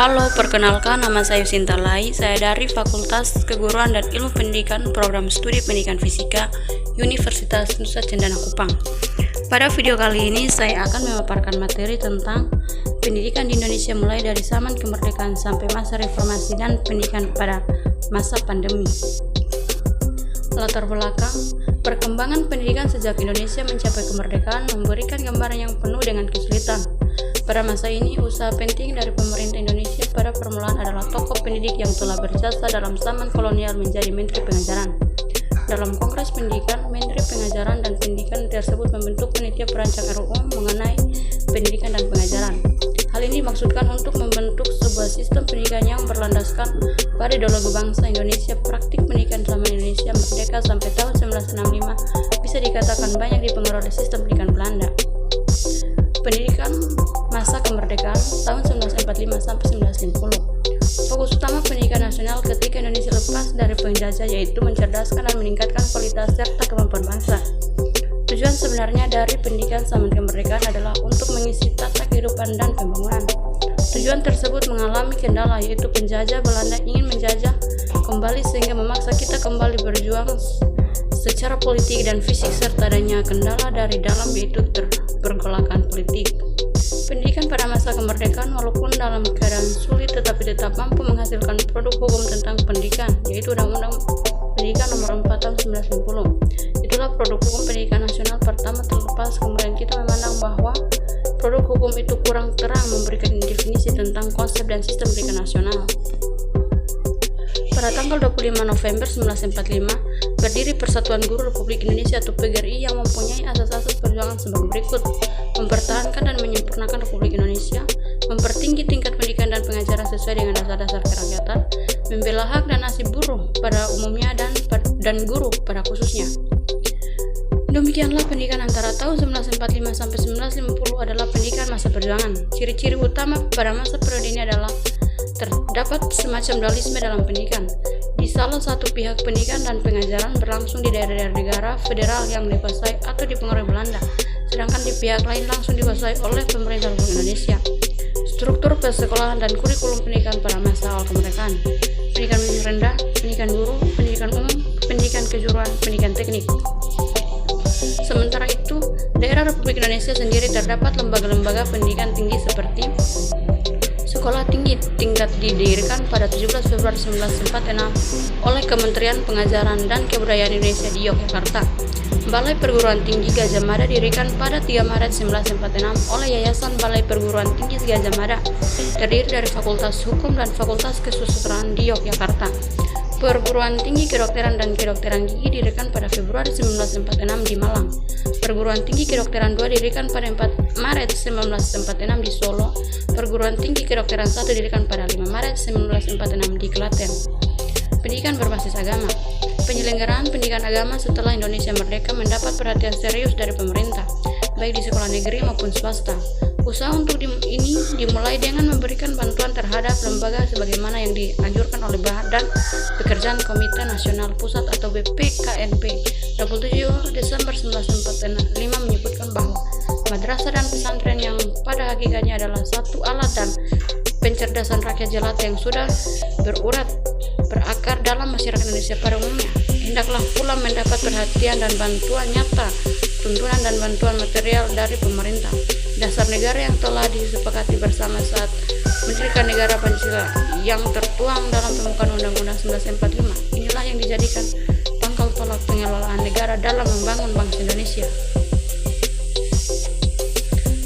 Halo, perkenalkan nama saya Sinta Lai. Saya dari Fakultas Keguruan dan Ilmu Pendidikan Program Studi Pendidikan Fisika Universitas Nusa Cendana Kupang. Pada video kali ini saya akan memaparkan materi tentang pendidikan di Indonesia mulai dari zaman kemerdekaan sampai masa reformasi dan pendidikan pada masa pandemi. Latar belakang perkembangan pendidikan sejak Indonesia mencapai kemerdekaan memberikan gambaran yang penuh dengan kesulitan. Pada masa ini, usaha penting dari pemerintah Indonesia pada permulaan adalah tokoh pendidik yang telah berjasa dalam zaman kolonial menjadi Menteri Pengajaran. Dalam Kongres Pendidikan, Menteri Pengajaran dan Pendidikan tersebut membentuk panitia perancang RUU mengenai pendidikan dan pengajaran. Hal ini dimaksudkan untuk membentuk sebuah sistem pendidikan yang berlandaskan pada ideologi bangsa Indonesia. Praktik pendidikan selama Indonesia merdeka sampai tahun 1965 bisa dikatakan banyak dipengaruhi oleh sistem pendidikan Belanda. Pendidikan masa kemerdekaan tahun 1945 sampai 1950. Fokus utama pendidikan nasional ketika Indonesia lepas dari penjajah yaitu mencerdaskan dan meningkatkan kualitas serta kemampuan bangsa. Tujuan sebenarnya dari pendidikan zaman kemerdekaan adalah untuk mengisi tata kehidupan dan pembangunan. Tujuan tersebut mengalami kendala yaitu penjajah Belanda ingin menjajah kembali sehingga memaksa kita kembali berjuang secara politik dan fisik serta adanya kendala dari dalam yaitu pergolakan politik. Pendidikan pada masa kemerdekaan walaupun dalam keadaan sulit tetapi tetap mampu menghasilkan produk hukum tentang pendidikan yaitu Undang-Undang Pendidikan Nomor 4 Tahun 1990. Itulah produk hukum pendidikan nasional pertama terlepas kemudian kita memandang bahwa produk hukum itu kurang terang memberikan definisi tentang konsep dan sistem pendidikan nasional. Pada tanggal 25 November 1945, berdiri Persatuan Guru Republik Indonesia atau PGRI yang mempunyai asas-asas perjuangan sebagai berikut: mempertahankan dan menyempurnakan Republik Indonesia, mempertinggi tingkat pendidikan dan pengajaran sesuai dengan dasar-dasar kerakyatan, membela hak dan nasib buruh pada umumnya dan guru pada khususnya. Demikianlah pendidikan antara tahun 1945 sampai 1950 adalah pendidikan masa perjuangan. Ciri-ciri utama pada masa periode ini adalah terdapat semacam dualisme dalam pendidikan. Di salah satu pihak pendidikan dan pengajaran berlangsung di daerah-daerah negara federal yang dikuasai atau dipengaruhi Belanda, sedangkan di pihak lain langsung dikuasai oleh pemerintah Republik Indonesia. Struktur persekolahan dan kurikulum pendidikan pada masa awal kemerdekaan: pendidikan rendah, pendidikan guru, pendidikan umum, pendidikan kejuruan, pendidikan teknik. Sementara itu, daerah Republik Indonesia sendiri terdapat lembaga-lembaga pendidikan tinggi seperti Sekolah Tinggi tingkat didirikan pada 17 Februari 1946 oleh Kementerian Pengajaran dan Kebudayaan Indonesia di Yogyakarta. Balai Perguruan Tinggi Gadjah Mada didirikan pada 3 Maret 1946 oleh Yayasan Balai Perguruan Tinggi Gadjah Mada, terdiri dari Fakultas Hukum dan Fakultas Kesusastraan di Yogyakarta. Perguruan Tinggi Kedokteran dan Kedokteran Gigi didirikan pada Februari 1946 di Malang. Perguruan Tinggi Kedokteran 2 didirikan pada 4 Maret 1946 di Solo. Perguruan Tinggi Kedokteran 1 didirikan pada 5 Maret 1946 di Klaten. Pendidikan berbasis agama. Penyelenggaraan pendidikan agama setelah Indonesia merdeka mendapat perhatian serius dari pemerintah, baik di sekolah negeri maupun swasta. Usaha untuk ini dimulai dengan memberikan bantuan terhadap lembaga sebagaimana yang dianjurkan oleh Badan Pekerjaan Komite Nasional Pusat atau BPKNP. 27 Desember 1945 menyebutkan bahwa madrasah dan pesantren yang pada hakikatnya adalah satu alat dan pencerdasan rakyat jelata yang sudah berakar dalam masyarakat Indonesia pada umumnya, hendaklah pula mendapat perhatian dan bantuan nyata, tuntunan dan bantuan material dari pemerintah. Dasar negara yang telah disepakati bersama saat mendirikan negara Pancasila yang tertuang dalam pembukaan Undang-Undang 1945 inilah yang dijadikan pangkal tolak pengelolaan negara dalam membangun bangsa Indonesia.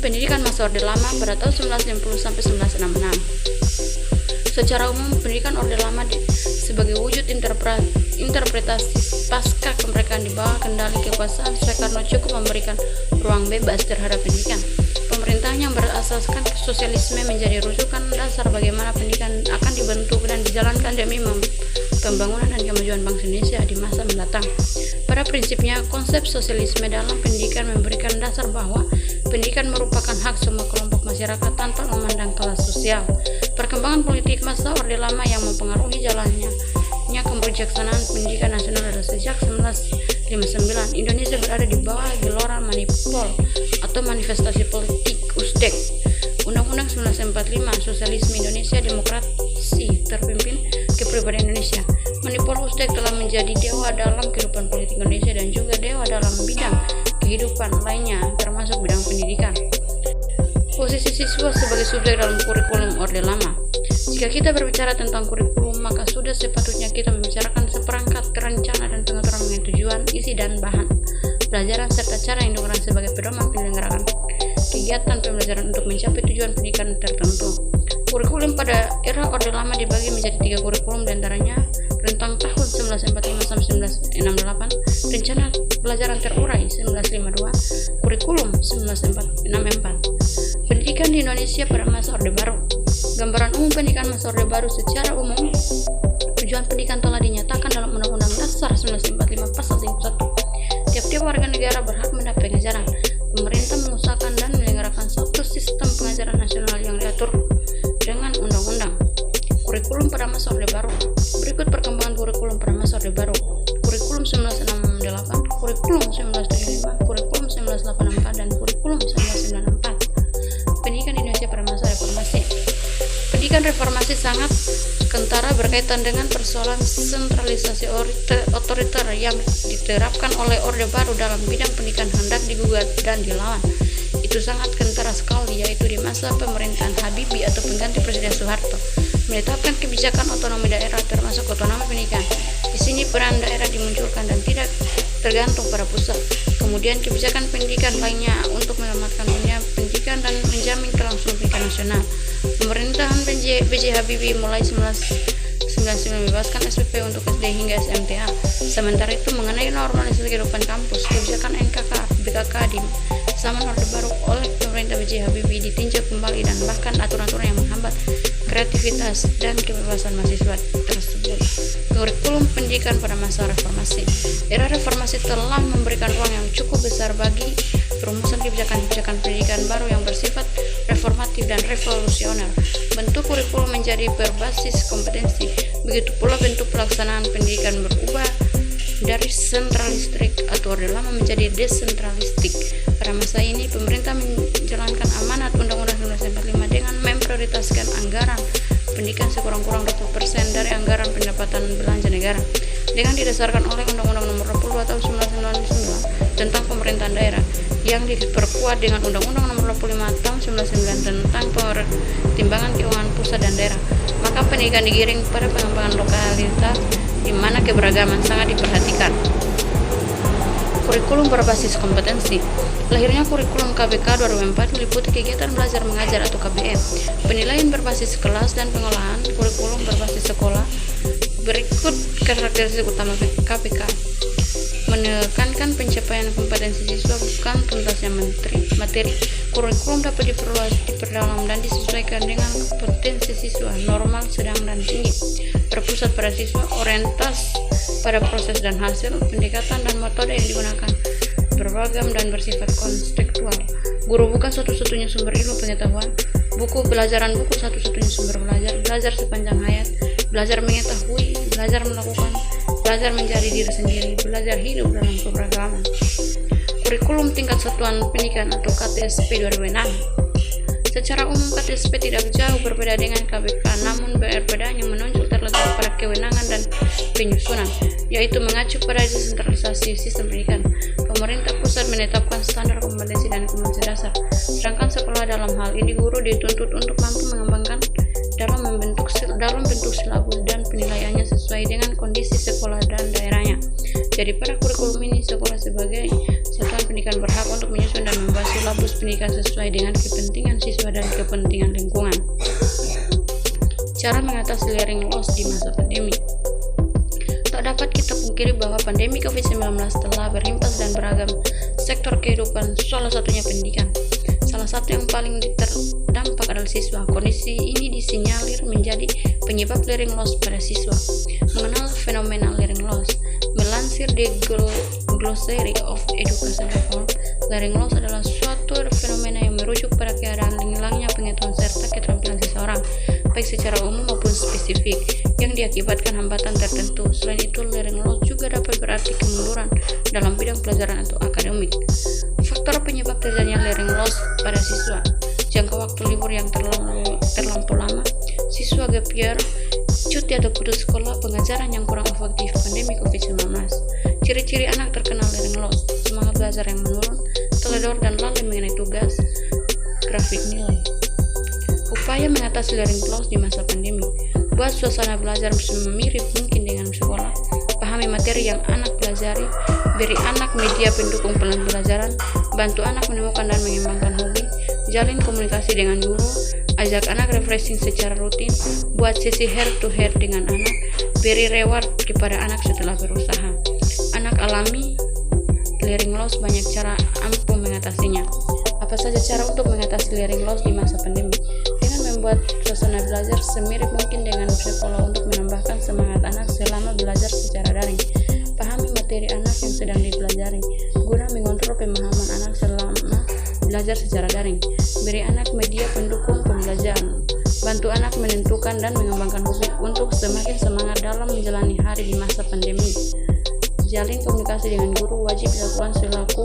Pendidikan masa Orde Lama pada tahun 1950 sampai 1966. Secara umum, pendidikan Orde Lama sebagai wujud interpretasi pasca kemerdekaan di bawah kendali kekuasaan Soekarno cukup memberikan ruang bebas terhadap pendidikan. Pemerintahan yang berasaskan sosialisme menjadi rujukan dasar bagaimana pendidikan akan dibentuk dan dijalankan demi pembangunan dan kemajuan bangsa Indonesia di masa mendatang. Pada prinsipnya, konsep sosialisme dalam pendidikan memberikan dasar bahwa pendidikan merupakan hak semua kelompok masyarakat tanpa memandang kelas sosial. Perkembangan politik masa Orde Lama yang mempengaruhi jalannya kebijaksanaan pendidikan nasional adalah sejak 1959 Indonesia berada di bawah gelora Manipol atau manifestasi politik Usdek. Undang-Undang 1945 Sosialisme Indonesia Demokrasi Terpimpin Kepribadian Indonesia. Manipul Ustek telah menjadi dewa dalam kehidupan politik Indonesia dan juga dewa dalam bidang kehidupan lainnya termasuk bidang pendidikan. Posisi siswa sebagai subjek dalam kurikulum Orde Lama. Jika kita berbicara tentang kurikulum, maka sudah sepatutnya kita membicarakan seperangkat rencana dan pengaturan mengenai tujuan, isi dan bahan pelajaran serta cara yang digunakan sebagai pedoman penyelenggaraan kegiatan pembelajaran untuk mencapai tujuan pendidikan tertentu. Kurikulum pada era Orde Lama dibagi menjadi 3 kurikulum, diantaranya rentang tahun 1945 sampai 1968, rencana pelajaran terurai 1952, kurikulum 1964. Pendidikan di Indonesia pada masa Orde Baru. Gambaran umum pendidikan masa Orde Baru secara umum. Tujuan pendidikan telah dinyatakan dalam Undang-Undang Dasar 1945 Pasal 31. Tiap-tiap warga negara berhak mendapat pengajaran. Pemerintah mengusahakan dan menyelenggarakan suatu sistem pengajaran nasional yang diatur dengan undang-undang. Kurikulum pada masa Orde Baru. Berikut perkembangan kurikulum pada masa Orde Baru. Kurikulum 1968, kurikulum 1975, kurikulum 1984, dan kurikulum 1994. Pendidikan Indonesia pada masa reformasi. Pendidikan reformasi sangat kentara berkaitan dengan persoalan sentralisasi otoriter yang diterapkan oleh Orde Baru dalam bidang pendidikan hendak digugat dan dilawan. Itu sangat kentara sekali, yaitu di masa pemerintahan Habibie atau pengganti Presiden Soeharto, menetapkan kebijakan otonomi daerah termasuk otonomi pendidikan. Di sini peran daerah dimunculkan dan tidak tergantung pada pusat. Kemudian kebijakan pendidikan lainnya untuk menyelamatkan dunia pendidikan dan menjamin kelangsungan pendidikan nasional. Pemerintahan B.J. Habibie mulai 1999 membebaskan SPP untuk SD hingga SMTA. Sementara itu mengenai normalisasi kehidupan kampus, kebijakan NKK, BKK di zaman Orde Baru oleh pemerintah B.J. Habibie ditinjau kembali dan bahkan aturan-aturan yang menghambat kreativitas dan kebebasan mahasiswa tersebut. Kurikulum pendidikan pada masa reformasi. Era reformasi telah memberikan ruang yang cukup besar bagi perumusan kebijakan-kebijakan pendidikan baru yang bersifat reformatif dan revolusioner. Bentuk kurikulum menjadi berbasis kompetensi. Begitu pula bentuk pelaksanaan pendidikan berubah dari sentralistik atau Orde Lama menjadi desentralistik. Pada masa ini, pemerintah menjalankan amanat Undang-Undang 1945 dengan memprioritaskan anggaran pendidikan sekurang-kurang 20% dari anggaran pendapatan belanja negara, dengan didasarkan oleh Undang-Undang Nomor 22 Tahun 1999 tentang pemerintahan daerah, yang diperkuat dengan Undang-Undang Nomor 25 Tahun 1999 tentang pertimbangan keuangan pusat dan daerah. Maka pendidikan digiring pada pengembangan lokalitas di mana keberagaman sangat diperhatikan. Kurikulum berbasis kompetensi. Lahirnya kurikulum KBK 2004 meliputi kegiatan belajar mengajar atau KBM, penilaian berbasis kelas dan pengolahan kurikulum berbasis sekolah. Berikut karakteristik utama KBK. Menekankan pencapaian kompetensi siswa bukan tuntasnya materi. Kurikulum dapat diperdalam dan disesuaikan dengan kompetensi siswa, normal, sedang, dan tinggi. Berpusat pada siswa, orientasi pada proses dan hasil, pendekatan dan metode yang digunakan beragam dan bersifat konstekstual. Guru bukan satu-satunya sumber ilmu pengetahuan. Buku pelajaran buku satu-satunya sumber belajar sepanjang hayat, belajar mengetahui, belajar melakukan, belajar menjadi diri sendiri, belajar hidup dalam keberagaman. Kurikulum tingkat satuan pendidikan atau KTSP 2006. Secara umum KTSP tidak jauh berbeda dengan KBK, namun perbedaannya menonjol terletak pada kewenangan dan penyusunan, yaitu mengacu pada desentralisasi sistem pendidikan. Pemerintah pusat menetapkan standar kompetensi dan kompetensi dasar, sedangkan sekolah dalam hal ini guru dituntut untuk mampu mengembangkan dalam bentuk silabus dan penilaiannya sesuai dengan kondisi sekolah dan daerahnya. Jadi pada kurikulum ini, sekolah sebagai satuan pendidikan berhak untuk menyusun dan membuat silabus pendidikan sesuai dengan kepentingan siswa dan kepentingan lingkungan. Cara mengatasi learning loss di masa pandemi. Tak dapat kita pungkiri bahwa pandemi COVID-19 telah berimbas dan beragam sektor kehidupan, salah satunya pendidikan. Salah satu yang paling terdampak adalah siswa. Kondisi ini disinyalir menjadi penyebab learning loss pada siswa. Mengenal fenomena learning loss. Melansir di Glossary of Education Reform, learning loss adalah suatu fenomena yang merujuk pada keadaan hilangnya pengetahuan serta keterampilan seseorang, baik secara umum maupun spesifik, yang diakibatkan hambatan tertentu. Selain itu, learning loss juga dapat berarti kemunduran dalam bidang pelajaran atau akademik. Faktor penyebab terjadinya learning loss pada siswa. jangka waktu libur yang terlampau lama, siswa gap year, cuti atau putus sekolah, pengajaran yang kurang efektif pandemi COVID-19. Ciri-ciri anak terkena learning loss, semangat belajar yang menurun, teledor dan lalai mengenai tugas, grafik nilai. Upaya mengatasi learning loss di masa pandemi. Buat suasana belajar semirip mungkin dengan sekolah. Pahami materi yang anak pelajari, beri anak media pendukung pembelajaran, bantu anak menemukan dan mengembangkan hobi, jalin komunikasi dengan guru, ajak anak refreshing secara rutin, buat sesi head to head dengan anak, beri reward kepada anak setelah berusaha. Anak alami learning loss, banyak cara ampuh mengatasinya. Apa saja cara untuk mengatasi learning loss di masa pandemi? Dengan membuat suasana belajar semirip mungkin dengan sekolah untuk menambahkan semangat anak selama belajar secara daring. Pahami materi anak yang sedang dipelajari, guna mengontrol pemahaman anak selama belajar secara daring. Beri anak media pendukung pembelajaran, bantu anak menentukan dan mengembangkan hobi untuk semakin semangat dalam menjalani hari di masa pandemi. Jalin komunikasi dengan guru, wajib dilakukan selaku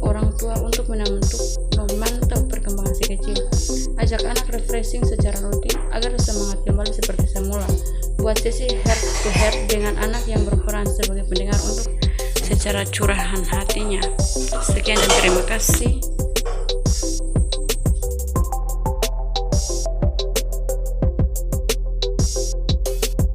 orang tua untuk memantau perkembangan si kecil. Ajak anak refreshing secara rutin agar semangat kembali seperti semula. Buat sesi head to head dengan anak yang berperan sebagai pendengar untuk secara curahan hatinya. Sekian dan terima kasih.